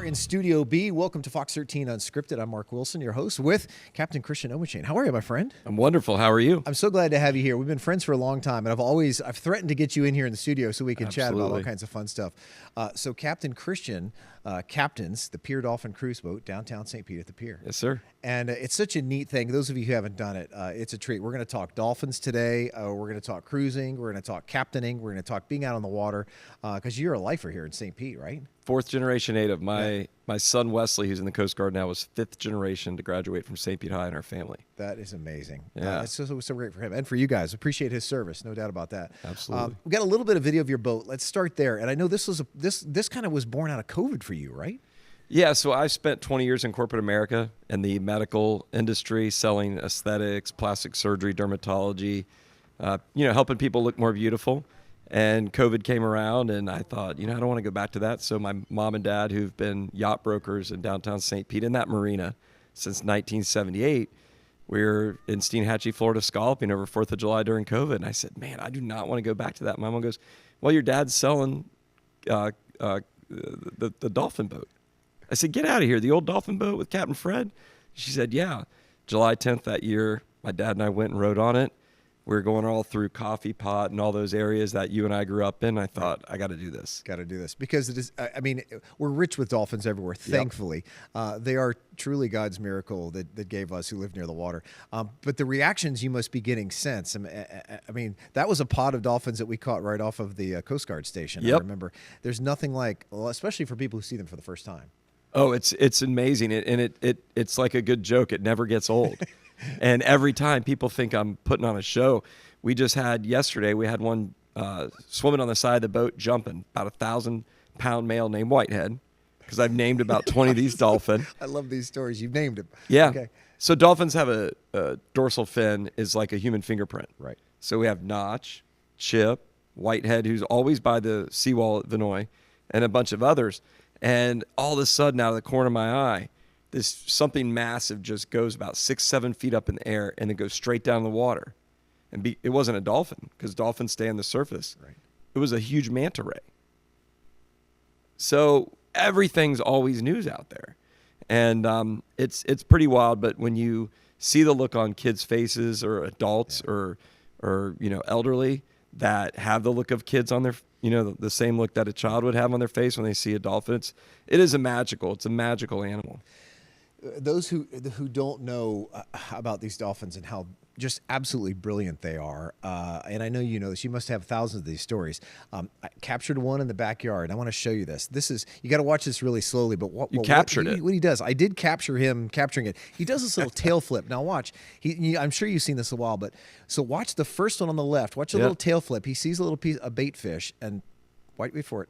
in Studio B. Welcome to Fox 13 Unscripted. I'm Mark Wilson, your host, with Captain Christian Obenshain. How are you, my friend? I'm wonderful. How are you? I'm so glad to have you here. We've been friends for a long time, and I've threatened to get you in here in the studio so we can chat about all kinds of fun stuff. So Captain Christian captains the Pier Dolphin cruise boat downtown St. Pete at the Pier. Yes, sir. And it's such a neat thing. Those of you who haven't done it, it's a treat. We're going to talk dolphins today. We're going to talk cruising. We're going to talk captaining. We're going to talk being out on the water because you're a lifer here in St. Pete, right? Fourth generation native. My son Wesley, who's in the Coast Guard now, was fifth generation to graduate from St. Pete High in our family. That is amazing. Yeah. It's so great for him and for you guys. Appreciate his service, no doubt about that. Absolutely. We got a little bit of video of your boat. Let's start there. And I know this kind of was born out of COVID for you, right? Yeah, so I spent 20 years in corporate America in the medical industry, selling aesthetics, plastic surgery, dermatology, helping people look more beautiful. And COVID came around, and I thought, I don't want to go back to that. So my mom and dad, who've been yacht brokers in downtown St. Pete in that marina since 1978, we were in Steinhatchee, Florida, scalloping over 4th of July during COVID. And I said, man, I do not want to go back to that. My mom goes, well, your dad's selling the Dolphin boat. I said, get out of here, the old Dolphin boat with Captain Fred? She said, yeah. July 10th that year, my dad and I went and rode on it. We were going all through Coffee Pot and all those areas that you and I grew up in. I thought, I got to do this. Got to do this because it is, we're rich with dolphins everywhere, thankfully. They are truly God's miracle that gave us who live near the water. But the reactions you must be getting since, I mean, that was a pod of dolphins that we caught right off of the Coast Guard station. Yep. I remember there's nothing like, well, especially for people who see them for the first time. Oh, it's amazing. It's like a good joke. It never gets old. And every time people think I'm putting on a show. We just had yesterday, we had one swimming on the side of the boat, jumping, about 1,000-pound male named Whitehead, because I've named about 20 of these dolphin. I love these stories. You've named them. Yeah. Okay. So dolphins have a dorsal fin is like a human fingerprint. Right. So we have Notch, Chip, Whitehead, who's always by the seawall at Vinoy, and a bunch of others. And all of a sudden, out of the corner of my eye, this something massive just goes about 6-7 feet up in the air and then goes straight down the water. And it wasn't a dolphin because dolphins stay on the surface. Right. It was a huge manta ray. So everything's always news out there, and it's pretty wild. But when you see the look on kids' faces or adults or elderly that have the look of kids on their, the same look that a child would have on their face when they see a dolphin. It's a magical animal. Those who don't know about these dolphins and how just absolutely brilliant they are, and I know you know this, you must have thousands of these stories. I captured one in the backyard. I want to show you this. You got to watch this really slowly. But what he does, I did capture him capturing it. He does this little tail flip. Now watch. I'm sure you've seen this a while, but so watch the first one on the left. Watch the little tail flip. He sees a little piece of bait fish and wait for it.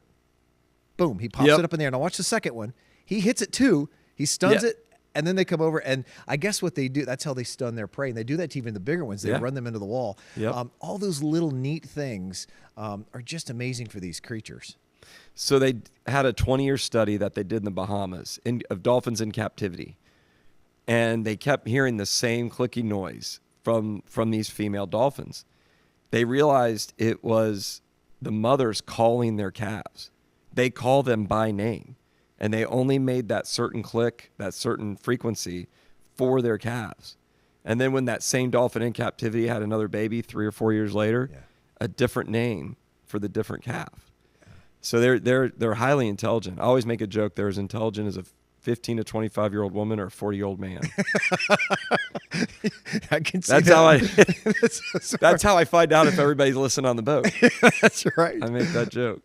Boom! He pops it up in there. Now watch the second one. He hits it too. He stuns it. And then they come over, and I guess what they do, that's how they stun their prey. And they do that to even the bigger ones. They run them into the wall. Yep. All those little neat things are just amazing for these creatures. So they had a 20-year study that they did in the Bahamas of dolphins in captivity. And they kept hearing the same clicking noise from these female dolphins. They realized it was the mothers calling their calves. They call them by name. And they only made that certain click, that certain frequency for their calves. And then when that same dolphin in captivity had another baby 3 or 4 years later, a different name for the different calf. So they're highly intelligent. I always make a joke, they're as intelligent as a 15 to 25-year-old woman or a 40-year-old man. I can see that. That's how I find out if everybody's listening on the boat. That's right. I make that joke.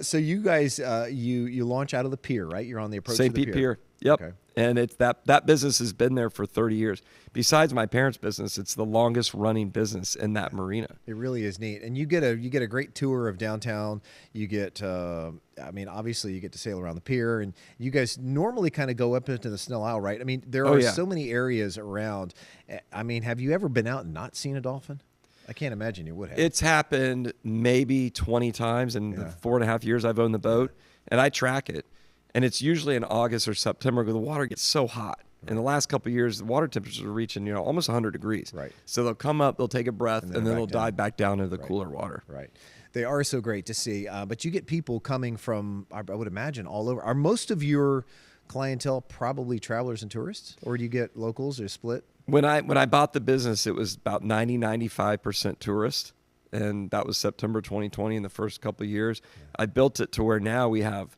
So you guys, you launch out of the pier, right? You're on the approach St. to the Pete Pier. Yep. Okay. And it's that business has been there for 30 years. Besides my parents' business, it's the longest running business in that marina. It really is neat. And you get a great tour of downtown. You get obviously you get to sail around the pier, and you guys normally kind of go up into the Snell Isle, right? I mean, there are so many areas around. I mean, have you ever been out and not seen a dolphin? I can't imagine you would have. It's happened maybe 20 times in the 4.5 years I've owned the boat, and I track it. And it's usually in August or September because the water gets so hot. Right. In the last couple of years, the water temperatures are reaching, almost 100 degrees. Right. So they'll come up, they'll take a breath, and then they'll dive back down into the cooler water. Right. They are so great to see. But you get people coming from, I would imagine, all over. Are most of your clientele probably travelers and tourists, or do you get locals or split? When I bought the business, it was about 95% tourist, and that was September 2020 in the first couple of years. Yeah. I built it to where now we have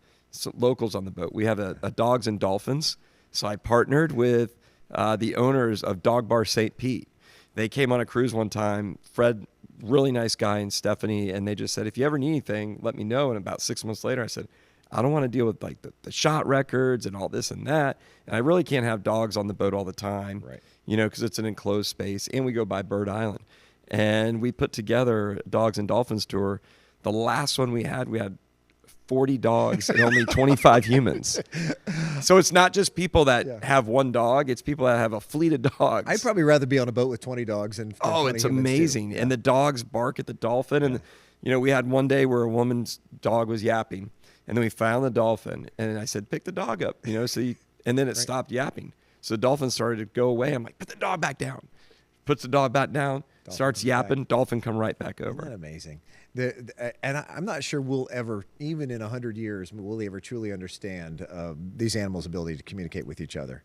locals on the boat. We have a Dogs and Dolphins. So I partnered with the owners of Dog Bar St. Pete. They came on a cruise one time, Fred, really nice guy, and Stephanie, and they just said, if you ever need anything, let me know. And about 6 months later, I said, I don't want to deal with like the shot records and all this and that. And I really can't have dogs on the boat all the time, right? Because it's an enclosed space, and we go by Bird Island. And we put together a Dogs and Dolphins tour. The last one we had 40 dogs and only 25 humans. So it's not just people that have one dog. It's people that have a fleet of dogs. I'd probably rather be on a boat with 20 dogs than 20 it's humans amazing. Yeah. And the dogs bark at the dolphin. And, we had one day where a woman's dog was yapping. And then we found the dolphin. And I said, pick the dog up, and then it stopped yapping. So the dolphin started to go away. I'm like, put the dog back down. Puts the dog back down, dolphin starts yapping, back. Dolphin come right back over. Isn't that amazing? And I'm not sure we'll ever, even in 100 years, will we ever truly understand these animals' ability to communicate with each other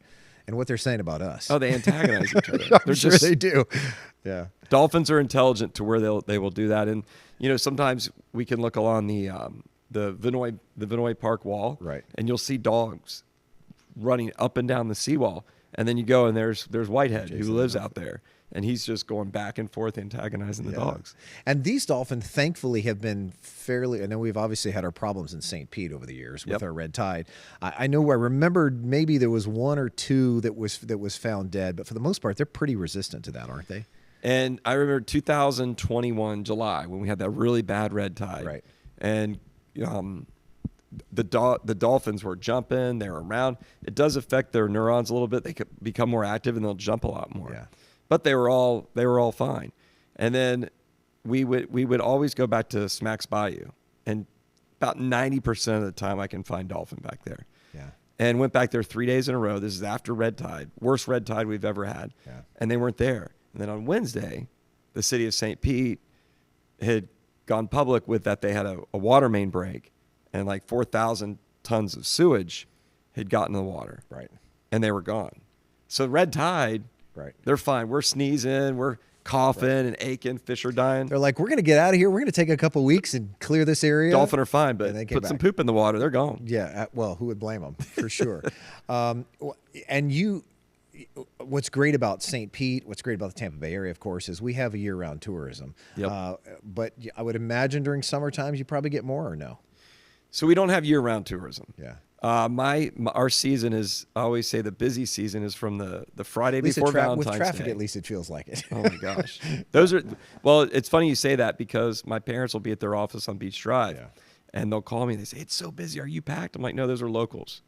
and what they're saying about us. Oh, they antagonize each other. I'm sure they do. Yeah. Dolphins are intelligent to where they will do that. And, sometimes we can look along the Vinoy Park wall, right, and you'll see dogs running up and down the seawall. And then you go and there's Whitehead, who lives out there. And he's just going back and forth antagonizing the dogs. And these dolphins, thankfully, have been fairly. I know we've obviously had our problems in St. Pete over the years with our red tide. I remembered maybe there was one or two that was found dead, but for the most part, they're pretty resistant to that, aren't they? And I remember 2021 July when we had that really bad red tide. Right. And the dolphins were jumping, they were around. It does affect their neurons a little bit. They could become more active and they'll jump a lot more. Yeah. But they were all fine. And then we would always go back to Smacks Bayou, and about 90% of the time I can find dolphin back there. Yeah. And went back there 3 days in a row. This is after red tide, worst red tide we've ever had. Yeah. And they weren't there. And then on Wednesday, the city of St. Pete had gone public with that they had a water main break, and like 4,000 tons of sewage had gotten in the water. Right. And they were gone. So red tide. Right. They're fine. We're sneezing. We're coughing and aching. Fish are dying. They're like, we're going to get out of here. We're going to take a couple weeks and clear this area. Dolphin are fine, but put some poop in the water. They're gone. Yeah. Well, who would blame them? For sure. And what's great about St. Pete, what's great about the Tampa Bay area, of course, is we have a year-round tourism. Yep. But I would imagine during summer times you probably get more, or no? So we don't have year-round tourism. Yeah. Our season is, I always say the busy season is from the Friday before Valentine's With traffic, Day. at least it feels like it. Oh my gosh. It's funny you say that because my parents will be at their office on Beach Drive and they'll call me and they say, it's so busy. Are you packed? I'm like, no, those are locals.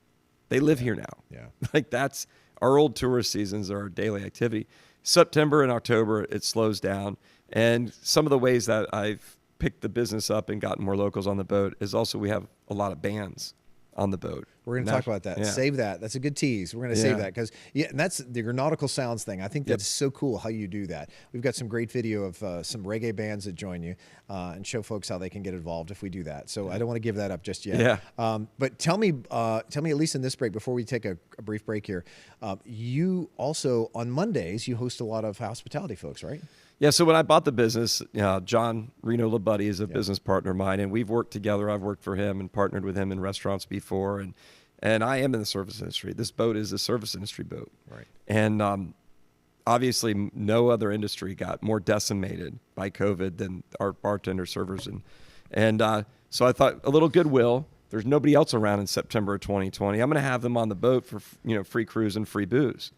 They live here now. Yeah. Like that's our old tourist seasons are our daily activity. September and October, it slows down. And some of the ways that I've picked the business up and gotten more locals on the boat is also we have a lot of bands on the boat. We're going to talk about that. Yeah. Save that. That's a good tease. We're going to save that because and that's the nautical sounds thing. I think that's so cool how you do that. We've got some great video of some reggae bands that join you and show folks how they can get involved if we do that. So I don't want to give that up just yet. Yeah. But tell me at least in this break before we take a brief break here. You also on Mondays you host a lot of hospitality folks, right? Yeah, so when I bought the business, John Reno LaBuddy is a business partner of mine, and we've worked together. I've worked for him and partnered with him in restaurants before, and I am in the service industry. This boat is a service industry boat. Right. And obviously no other industry got more decimated by COVID than our bartender servers. And so I thought a little goodwill. There's nobody else around in September of 2020. I'm going to have them on the boat for free cruise and free booze.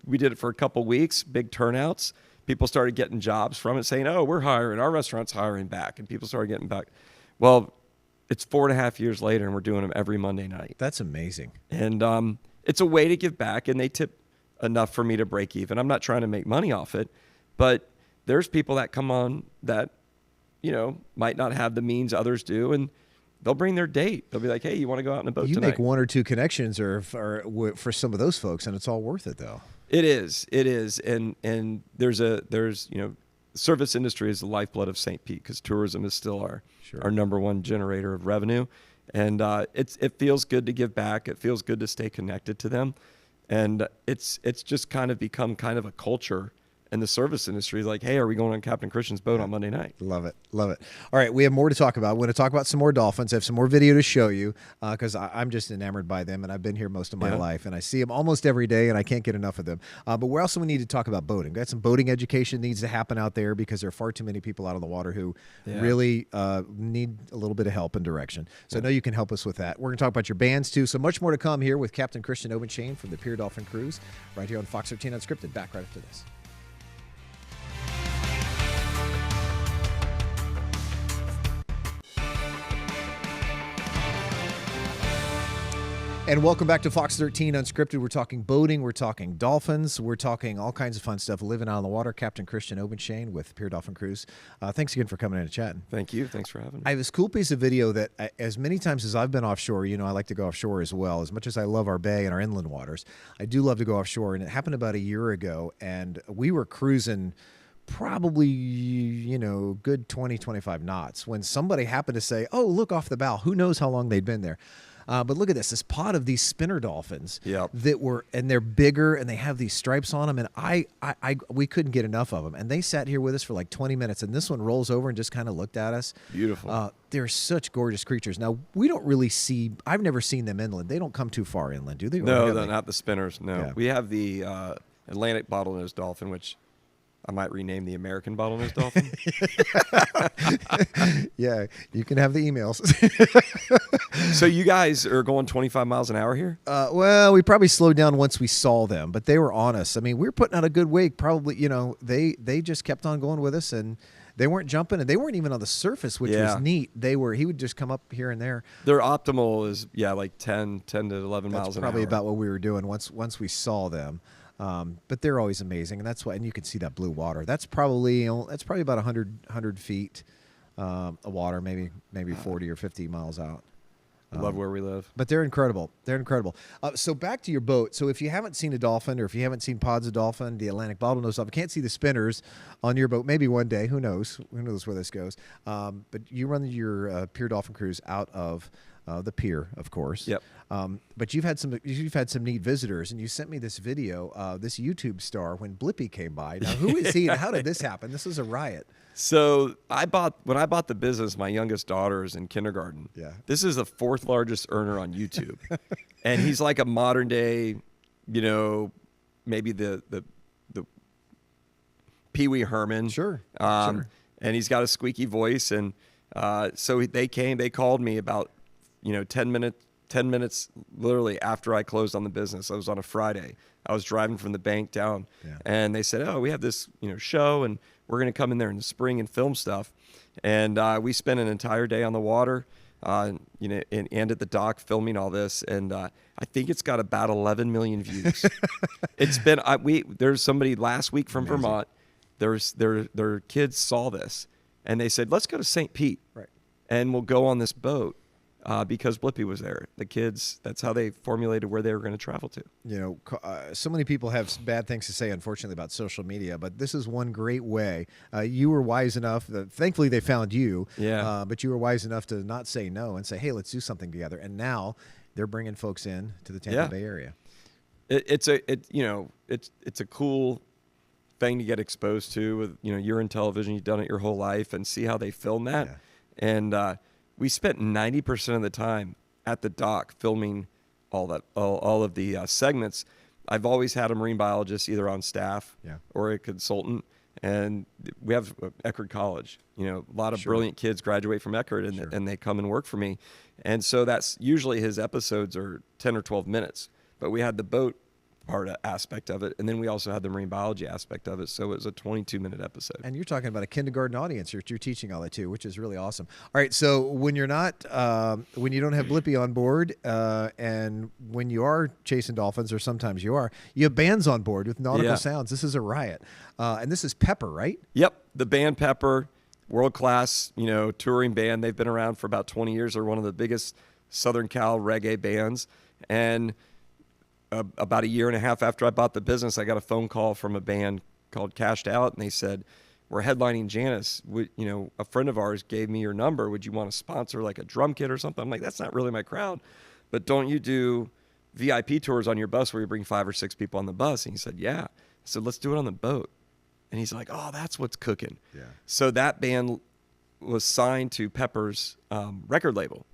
We did it for a couple weeks, big turnouts. People started getting jobs from it saying, oh, we're hiring, our restaurant's hiring back. And people started getting back. Well, it's 4.5 years later and we're doing them every Monday night. That's amazing. And it's a way to give back, and they tip enough for me to break even. I'm not trying to make money off it, but there's people that come on that, might not have the means others do, and they'll bring their date. They'll be like, hey, you want to go out on a boat tonight? You make one or two connections or for some of those folks, and it's all worth it, though. It is, and there's service industry is the lifeblood of St. Pete because tourism is still our number one generator of revenue, And it feels good to give back. It feels good to stay connected to them. And it's just kind of become kind of a culture in the service industry. Like, hey, are we going on Captain Christian's boat on Monday night? Love it. Love it. All right. We have more to talk about. We're going to talk about some more dolphins. I have some more video to show you because I'm just enamored by them, and I've been here most of my life, and I see them almost every day, and I can't get enough of them. But we're also going to need to talk about boating. Got some boating education needs to happen out there because there are far too many people out on the water who really need a little bit of help and direction. So I know you can help us with that. We're going to talk about your bands, too. So much more to come here with Captain Christian Obenshain from the Pier Dolphin Cruise right here on Fox 13 Unscripted. Back right after this. And welcome back to Fox 13 Unscripted. We're talking boating, we're talking dolphins, we're talking all kinds of fun stuff, living out on the water. Captain Christian Obenshain with Pier Dolphin Cruise. Thanks again for coming in and chatting. Thank you. Thanks for having me. I have this cool piece of video that as many times as I've been offshore, I like to go offshore as well. As much as I love our bay and our inland waters, I do love to go offshore. And it happened about a year ago, and we were cruising probably, good 20, 25 knots when somebody happened to say, oh, look off the bow. Who knows how long they'd been there. But look at this pod of these spinner dolphins and they're bigger and they have these stripes on them. And we couldn't get enough of them. And they sat here with us for like 20 minutes. And this one rolls over and just kind of looked at us. Beautiful. They're such gorgeous creatures. Now, we don't really I've never seen them inland. They don't come too far inland, do they? No, they're not the spinners. No. Yeah. We have the Atlantic bottlenose dolphin, which I might rename the American bottlenose dolphin. Yeah, you can have the emails. So you guys are going 25 miles an hour here? Well, we probably slowed down once we saw them, but they were on us. I mean, we were putting out a good wake. Probably, they just kept on going with us, and they weren't jumping, and they weren't even on the surface, which was neat. He would just come up here and there. Their optimal is like 10 to 11 miles an hour. That's probably about what we were doing once we saw them. But they're always amazing, and that's why. And you can see that blue water. That's probably about 100 feet of water, maybe 40 or 50 miles out. I love where we live. But they're incredible. They're incredible. So back to your boat. So if you haven't seen a dolphin, or if you haven't seen pods of dolphin, the Atlantic bottlenose dolphin, can't see the spinners on your boat. Maybe one day. Who knows? Who knows where this goes? But you run your Pier Dolphin Cruise out of the pier, of course. Yep. But you've had some neat visitors, and you sent me this video, this YouTube star when Blippi came by. Now, who is he, and how did this happen? This is a riot. So when I bought the business, my youngest daughter is in kindergarten. Yeah. This is the fourth largest earner on YouTube, and he's like a modern day, maybe the Pee Wee Herman. Sure. Sure. And he's got a squeaky voice, and so they called me about 10 minutes literally after I closed on the business. I was on a Friday. I was driving from the bank down, and they said, "Oh, we have this show, and we're going to come in there in the spring and film stuff." And we spent an entire day on the water, and at the dock filming all this. And I think it's got about 11 million views. It's been there's somebody last week from Vermont. Their kids saw this, and they said, "Let's go to St. Pete, right, and we'll go on this boat." Because Blippi was there. The kids, that's how they formulated where they were going to travel to. So many people have bad things to say, unfortunately, about social media, but this is one great way. You were wise enough, thankfully they found you, but you were wise enough to not say no and say, hey, let's do something together. And now they're bringing folks in to the Tampa Bay area. It's a cool thing to get exposed to. With you're in television, you've done it your whole life, and see how they film that. And we spent 90% of the time at the dock filming all of the segments. I've always had a marine biologist either on staff or a consultant, and we have Eckerd College. A lot of brilliant kids graduate from Eckerd, and they come and work for me. And so that's usually his episodes are 10 or 12 minutes. But we had the boat aspect of it, and then we also had the marine biology aspect of it, so it was a 22-minute episode. And you're talking about a kindergarten audience. You're teaching all that too, which is really awesome. All right, so when you're not when you don't have Blippi on board, and when you are chasing dolphins, or sometimes you have bands on board with nautical sounds. This is a riot. And this is Pepper, right? Yep, the band Pepper, world-class touring band. They've been around for about 20 years. They're one of the biggest Southern Cal reggae bands. And about a year and a half after I bought the business, I got a phone call from a band called Capt, and they said, we're headlining Janice. A friend of ours gave me your number. Would you want to sponsor like a drum kit or something? I'm like, that's not really my crowd. But don't you do VIP tours on your bus where you bring 5 or 6 people on the bus? And he said, yeah. I said, let's do it on the boat. And he's like, oh, that's what's cooking. Yeah. So that band was signed to Pepper's record label.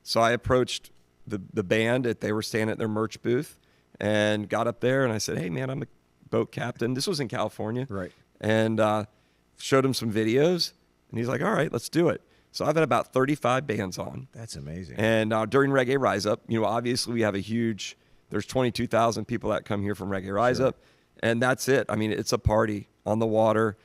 So I approached the band they were staying at their merch booth and got up there and I said, hey man, I'm a boat captain. This was in California. Right. And showed him some videos and he's like, all right, let's do it. So I've had about 35 bands on. That's amazing. And during Reggae Rise Up, obviously we have there's 22,000 people that come here from Reggae Rise Up. And that's it. I mean, it's a party on the water.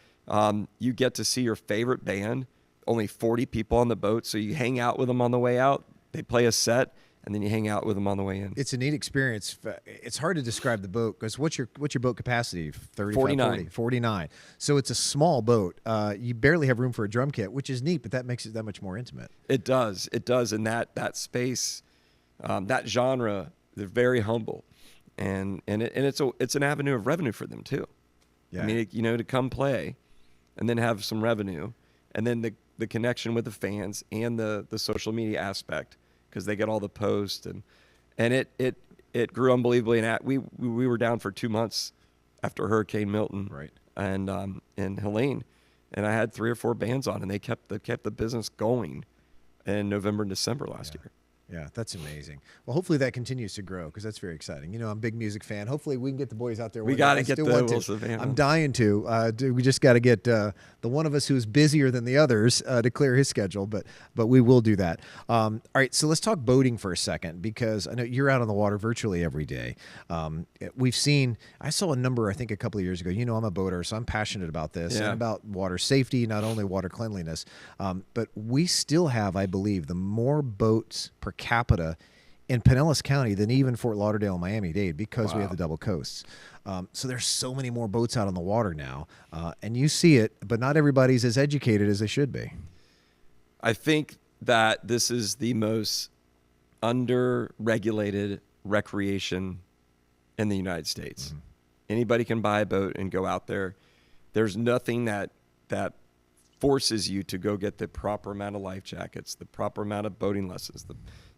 You get to see your favorite band, only 40 people on the boat. So you hang out with them on the way out. They play a set, and then you hang out with them on the way in. It's a neat experience. It's hard to describe the boat because what's your boat capacity? 49. 49. So it's a small boat. You barely have room for a drum kit, which is neat, but that makes it that much more intimate. It does. It does. And that space, that genre, they're very humble, and it's an avenue of revenue for them too. Yeah. I mean, to come play, and then have some revenue, and then the connection with the fans and the social media aspect, because they get all the posts and it grew unbelievably. And we were down for 2 months after Hurricane Milton, Right. and Helene, and I had 3 or 4 bands on, and they kept the business going in November and December last year. Yeah, that's amazing. Well, hopefully that continues to grow because that's very exciting. I'm a big music fan. Hopefully we can get the boys out there. We got to get the Will Savannah. I'm dying to. We just got to get the one of us who's busier than the others to clear his schedule, but we will do that. All right, so let's talk boating for a second because I know you're out on the water virtually every day. I saw a number, I think a couple of years ago. I'm a boater, so I'm passionate about this and about water safety, not only water cleanliness, but we still have, I believe, the more boats per capita in Pinellas County than even Fort Lauderdale and Miami-Dade because we have the double coasts. So there's so many more boats out on the water now, and you see it, but not everybody's as educated as they should be. I think that this is the most under-regulated recreation in the United States. Mm-hmm. Anybody can buy a boat and go out there. There's nothing that forces you to go get the proper amount of life jackets, the proper amount of boating lessons,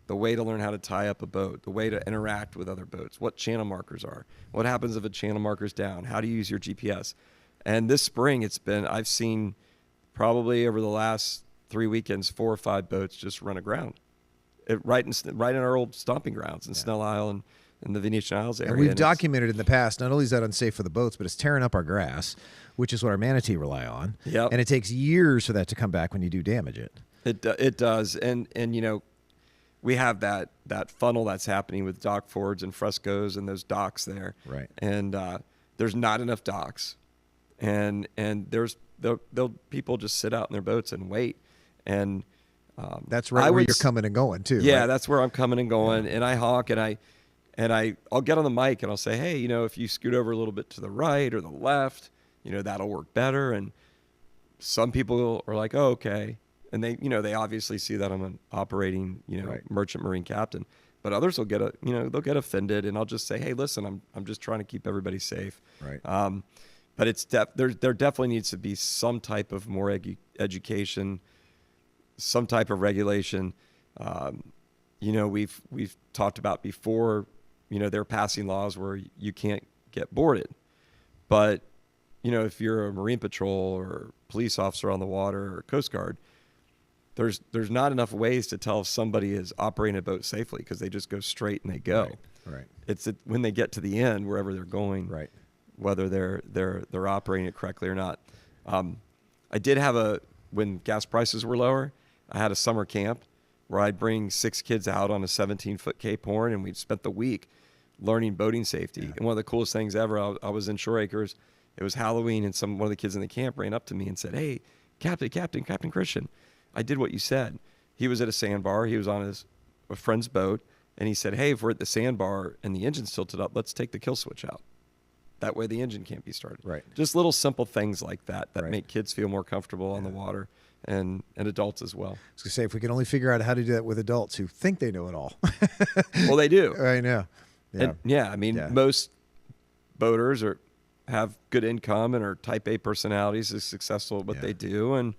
the way to learn how to tie up a boat, the way to interact with other boats, what channel markers are, what happens if a channel marker's down, how to use your GPS. And this spring, I've seen probably over the last 3 weekends, 4 or 5 boats just run aground, right in our old stomping grounds in Snell Isle and in the Venetian Isles area. And we've documented in the past, not only is that unsafe for the boats, but it's tearing up our grass, which is what our manatee rely on. Yep. And it takes years for that to come back when you do damage it. It does. And we have that funnel that's happening with dock forwards and frescoes and those docks there. Right. And there's not enough docks. And they'll people just sit out in their boats and wait. And that's right where you're coming and going too. Yeah, right? That's where I'm coming and going. Yeah. And I honk and I'll get on the mic and I'll say, hey, if you scoot over a little bit to the right or the left, that'll work better. And some people are like, oh, okay. And they obviously see that I'm an operating, right. merchant marine captain. But others will they'll get offended, and I'll just say, hey, listen, I'm just trying to keep everybody safe. Right. But there definitely needs to be some type of more education, some type of regulation. We've talked about before. They're passing laws where you can't get boarded, but if you're a Marine Patrol or police officer on the water or Coast Guard, there's not enough ways to tell if somebody is operating a boat safely because they just go straight and they go. Right. It's when they get to the end, wherever they're going, right. whether they're operating it correctly or not. I did have when gas prices were lower, I had a summer camp where I'd bring 6 kids out on a 17-foot Cape Horn, and we'd spent the week learning boating safety. Yeah. And one of the coolest things ever, I was in Shore Acres. It was Halloween, and one of the kids in the camp ran up to me and said, hey, Captain Christian, I did what you said. He was at a sandbar. He was on a friend's boat, and he said, hey, if we're at the sandbar and the engine's tilted up, let's take the kill switch out. That way the engine can't be started. Right. Just little simple things like that right. make kids feel more comfortable on the water, and adults as well. I was going to say, if we can only figure out how to do that with adults who think they know it all. Well, they do. I know. Yeah. And I mean, most boaters have good income and are type A personalities, is successful at what they do. And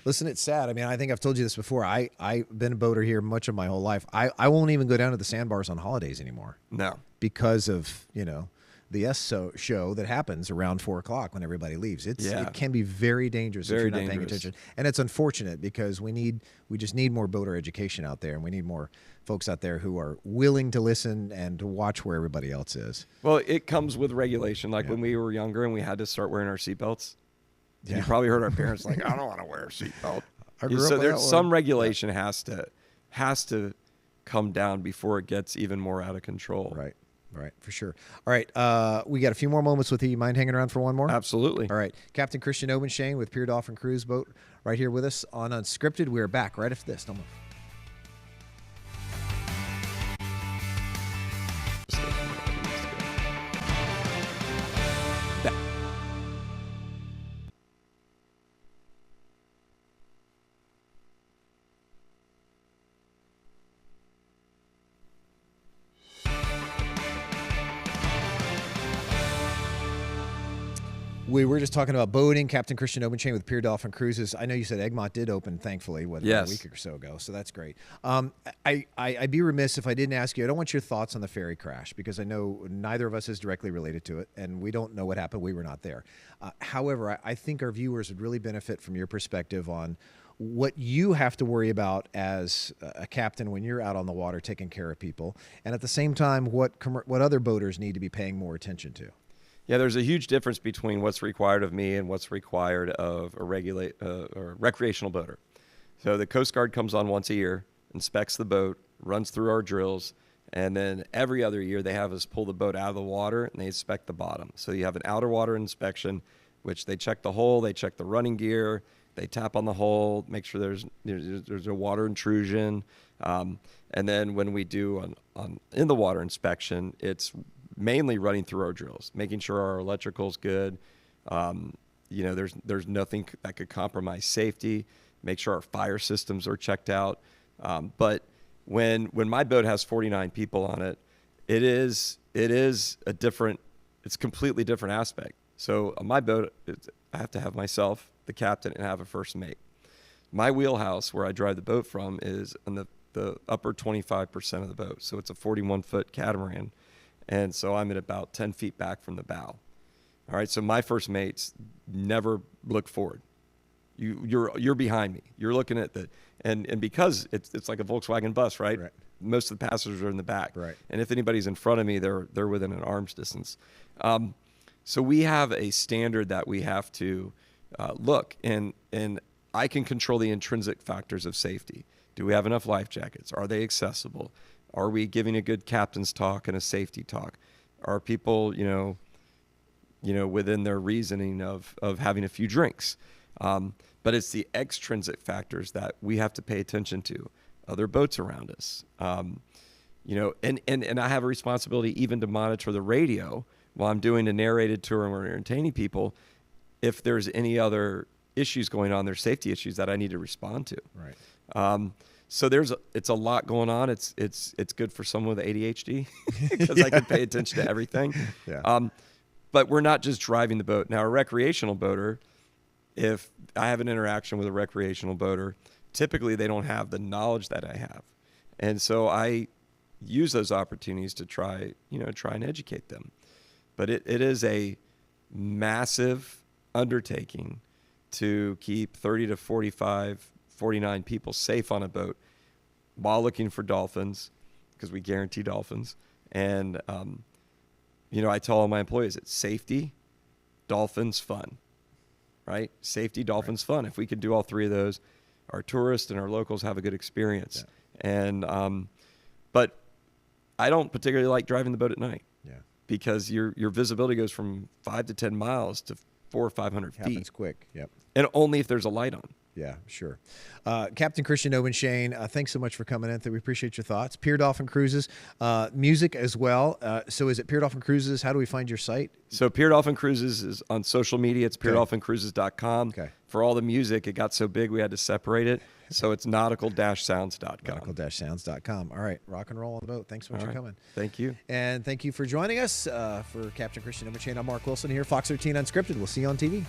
listen, it's sad. I mean, I think I've told you this before. I've been a boater here much of my whole life. I won't even go down to the sandbars on holidays anymore. No. Because of, the show that happens around 4 o'clock when everybody leaves. It can be very dangerous if you're not paying attention. And it's unfortunate because we just need more boater education out there, and we need more folks out there who are willing to listen and to watch where everybody else is. Well, it comes with regulation. Like when we were younger and we had to start wearing our seatbelts. You probably heard our parents like, I don't want to wear a seatbelt. So there's some regulation has to come down before it gets even more out of control. Right, for sure. All right, we got a few more moments with you. You mind hanging around for one more? Absolutely. All right, Captain Christian Obenshain with Pier Dolphin Cruise Boat right here with us on Unscripted. We're back right after this. Don't move. We were just talking about boating. Captain Christian Obenshain with Pier Dolphin Cruises. I know you said Egmont did open, thankfully, a week or so ago, so that's great. I'd be remiss if I didn't ask you. I don't want your thoughts on the ferry crash because I know neither of us is directly related to it, and we don't know what happened. We were not there. However, I think our viewers would really benefit from your perspective on what you have to worry about as a captain when you're out on the water taking care of people, and at the same time, what other boaters need to be paying more attention to. Yeah, there's a huge difference between what's required of me and what's required of a or recreational boater. So the Coast Guard comes on once a year, inspects the boat, runs through our drills, and then every other year they have us pull the boat out of the water and they inspect the bottom. So you have an outer water inspection, which they check the hull, they check the running gear, they tap on the hull, make sure there's a water intrusion, and then when we do in the water inspection, it's mainly running through our drills, making sure our electrical's good. There's nothing that could compromise safety. Make sure our fire systems are checked out. But when my boat has 49 people on it, it is it's completely different aspect. So on my boat, I have to have myself, the captain, and have a first mate. My wheelhouse, where I drive the boat from, is on the upper 25% of the boat. So it's a 41-foot catamaran. And so I'm at about 10 feet back from the bow. All right, so my first mates never look forward. You're behind me. You're looking at and because it's like a Volkswagen bus, right? Most of the passengers are in the back. Right. And if anybody's in front of me, they're within an arm's distance. So we have a standard that we have to look, and I can control the intrinsic factors of safety. Do we have enough life jackets? Are they accessible? Are we giving a good captain's talk and a safety talk? Are people, within their reasoning of having a few drinks? But it's the extrinsic factors that we have to pay attention to. Other boats around us, and I have a responsibility even to monitor the radio while I'm doing a narrated tour and we're entertaining people. If there's any other issues going on, there's safety issues that I need to respond to. Right. So it's a lot going on. It's good for someone with ADHD because I can pay attention to everything. Yeah. But we're not just driving the boat. Now, a recreational boater, if I have an interaction with a recreational boater, typically they don't have the knowledge that I have. And so I use those opportunities to try and educate them. But it is a massive undertaking to keep 30 to 45 49 people safe on a boat while looking for dolphins, because we guarantee dolphins. And, I tell all my employees, it's safety, dolphins, fun, right? Safety, dolphins, fun. If we could do all three of those, our tourists and our locals have a good experience. Yeah. And, but I don't particularly like driving the boat at night. Yeah. Because your visibility goes from 5 to 10 miles to 400 or 500 feet. Happens quick. Yep. And only if there's a light on. Yeah, sure. Captain Christian Obenshain, thanks so much for coming in. We appreciate your thoughts. Pier Dolphin Cruises, music as well. So is it Pier Dolphin Cruises? How do we find your site? So Pier Dolphin Cruises is on social media. It's pierdolphincruises.com. Okay. For all the music, it got so big we had to separate it. So it's nautical-sounds.com. Nautical-sounds.com. All right, rock and roll on the boat. Thanks so much for coming. Thank you. And thank you for joining us. For Captain Christian Obenshain, I'm Mark Wilson here, Fox 13 Unscripted. We'll see you on TV.